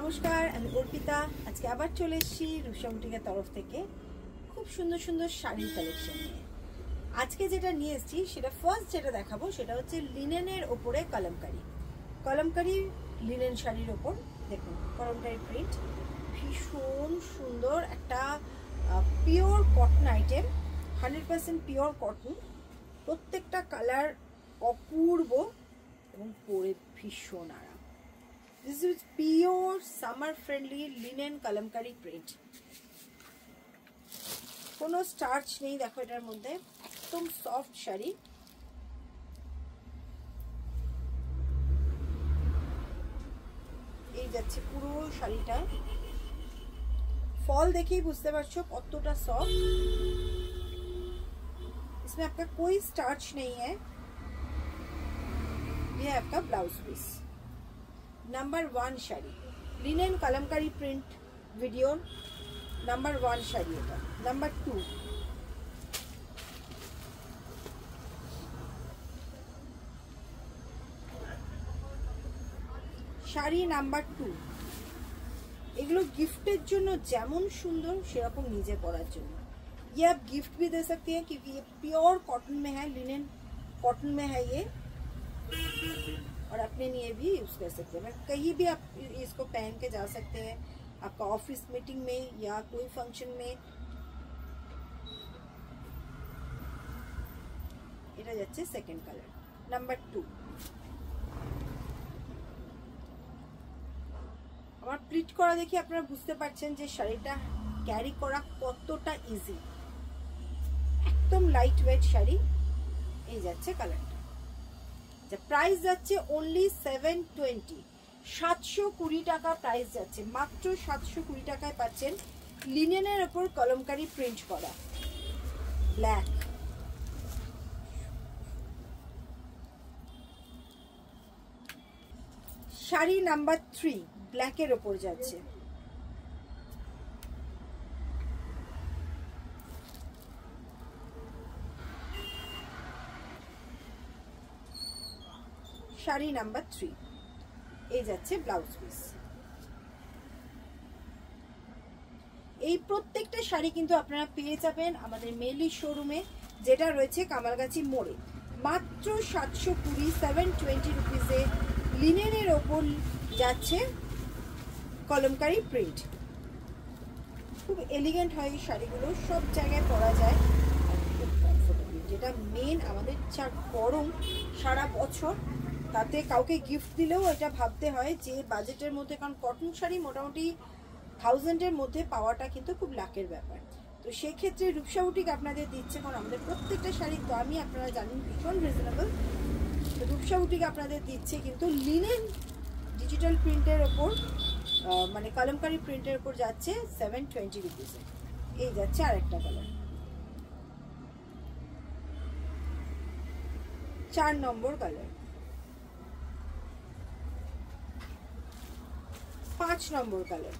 নমস্কার, আমি অর্পিতা। আজকে আবার চলে এসেছি রূপসা বুটিকের তরফ থেকে খুব সুন্দর সুন্দর শাড়ির কালেকশন নিয়ে। আজকে যেটা নিয়ে এসেছি সেটা ফার্স্ট যেটা দেখাবো সেটা হচ্ছে লিনেনের ওপরে কলমকারি লিনেন শাড়ির ওপর। দেখুন কলমকারি প্রিন্ট, ভীষণ সুন্দর একটা pure cotton item, 100% pure cotton. প্রত্যেকটা কালার অপূর্ব এবং পরে ভীষণ আরাম। This is pure summer friendly linen kalamkari print. কোনো স্টার্চ নেই, দেখো এটার মধ্যে একদম সফট শাড়ি। এই যাচ্ছে পুরো শাড়িটা, ফল দেখেই বুঝতে পারছো কতটা সফট। इसमें आपका कोई स्टार्च नहीं है। ये आपका blouse piece. Number 1 sari, linen Kalamkari print video number 1 sari এটা। Number 2 sari number 2। এগুলো গিফটের জন্য যেমন সুন্দর সেরকম নিজে পরার জন্য। ये आप गिफ्ट भी दे सकते हैं क्योंकि ये प्योर कॉटन में है, लिनेन कॉटन में है ये, और अपने लिए भी यूज कर सकते हैं। कहीं भी आप इसको पहन के जा सकते हैं, आपका ऑफिस मीटिंग में या कोई फंक्शन में। এটা যাচ্ছে সেকেন্ড কালার। নাম্বার 2 আমার প্লিট করা দেখি আপনারা বুঝতে পারছেন যে শাড়িটা ক্যারি করা কতটা ইজি। একদম লাইট ওয়েট শাড়ি। এই যাচ্ছে কালারটা। প্রাইস যাচ্ছে অনলি 720, 720 টাকা প্রাইস যাচ্ছে। মাত্র 720 টাকায় পাচ্ছেন লিনেনের ওপর কলমকারি প্রিন্ট করা ব্ল্যাক। শাড়ি নাম্বার 3 ব্ল্যাকের ওপর যাচ্ছে। শাড়ি নাম্বার 3। এই যাচ্ছে ব্লাউজ পিস। এই প্রত্যেকটা শাড়ি কিন্তু আপনারা পেয়ে যাবেন আমাদের মেইলি শোরুমে, যেটা রয়েছে কামালগাছি মোড়ে। মাত্র 720, 720 রুপিসে লিনেনের ওপর যাচ্ছে কলমকারি প্রিন্ট। খুব এলিগেন্ট হয় এই শাড়িগুলো, সব জায়গায় পরা যায়, খুব কমফোর্টেবল। যেটা মেন আমাদের যা গরম সারা বছর, তাতে কাউকে গিফট দিলেও এটা ভাবতে হয় যে বাজেটের মধ্যে, কারণ কটন শাড়ি মোটামুটি 1000-এর মধ্যে পাওয়াটা কিন্তু খুব লাকের ব্যাপার। তো সেক্ষেত্রে রূপসা বুটিক আপনাদের দিচ্ছে, কারণ আমাদের প্রত্যেকটা শাড়ির দামই আপনারা জানেন ভীষণ রিজনেবল। তো রূপসা বুটিক আপনাদের দিচ্ছে কিন্তু লিনেন ডিজিটাল প্রিন্টের ওপর, মানে কলমকারি প্রিন্টের ওপর যাচ্ছে 720 রুপিসে। এই যাচ্ছে আরেকটা কালার। 4 নম্বর কালার। 5 নম্বর কালার।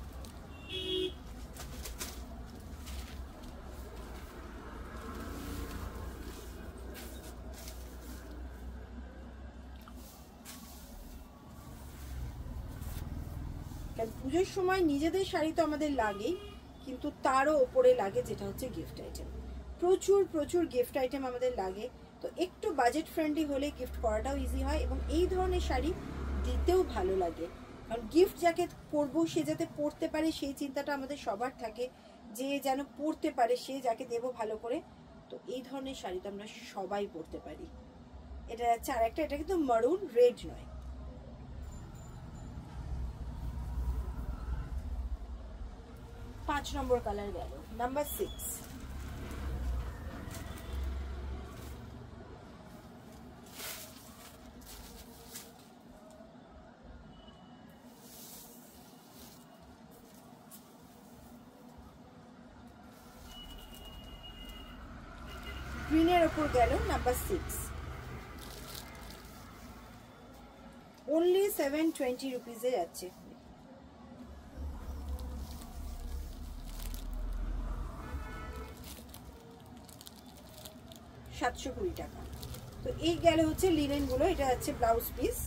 পুজোর সময় নিজেদের শাড়ি তো আমাদের লাগেই, কিন্তু তারও ওপরে লাগে যেটা হচ্ছে গিফট আইটেম। প্রচুর প্রচুর গিফট আইটেম আমাদের লাগে। তো একটু বাজেট ফ্রেন্ডলি হলে গিফট করাটাও ইজি হয় এবং এই ধরনের শাড়ি দিতেও ভালো লাগে। কারণ গিফট যাকে করবো সে যাতে পরতে পারে সেই চিন্তাটা আমাদের সবার থাকে, যে যেন পরতে পারে সে যাকে দেবো ভালো করে। তো এই ধরনের শাড়ি তো আমরা সবাই পরতে পারি। এটা যাচ্ছে আর একটা, এটা কিন্তু মারুন রেড নয়। পাঁচ নম্বর কালার গেল। নাম্বার 6। গ্রিনের ওপর গেল নাম্বার 6। অনলি 720 রুপিসে যাচ্ছে। $720 টাকা। তো এই গেল হচ্ছে লিনেন গুলো। এটা হচ্ছে ব্লাউজ পিস।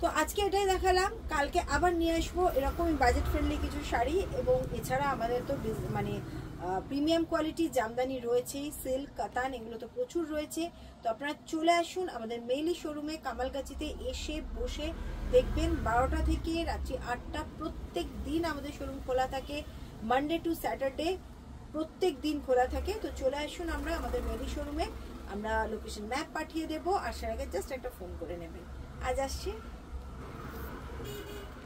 তো আজকে এটাই দেখালাম, কালকে আবার নিয়ে আসবো এরকমই বাজেট ফ্রেন্ডলি কিছু শাড়ি। এবং এছাড়া আমাদের তো মানে প্রিমিয়াম কোয়ালিটির জামদানি রয়েছেই, সিল্ক কাতান এগুলো তো প্রচুর রয়েছে। তো আপনারা চলে আসুন আমাদের মেইলি শোরুমে কামালগাছিতে, এসে বসে দেখবেন 12টা থেকে রাত্রি 8টা প্রত্যেক দিন আমাদের শোরুম খোলা থাকে, মানডে টু স্যাটারডে প্রত্যেক দিন খোলা থাকে। তো চলে আসুন আমরা আমাদের মেইলি শোরুমে, আমরা লোকেশন ম্যাপ পাঠিয়ে দেবো, আসার আগে জাস্ট একটা ফোন করে নেবেন। আজ আসছি।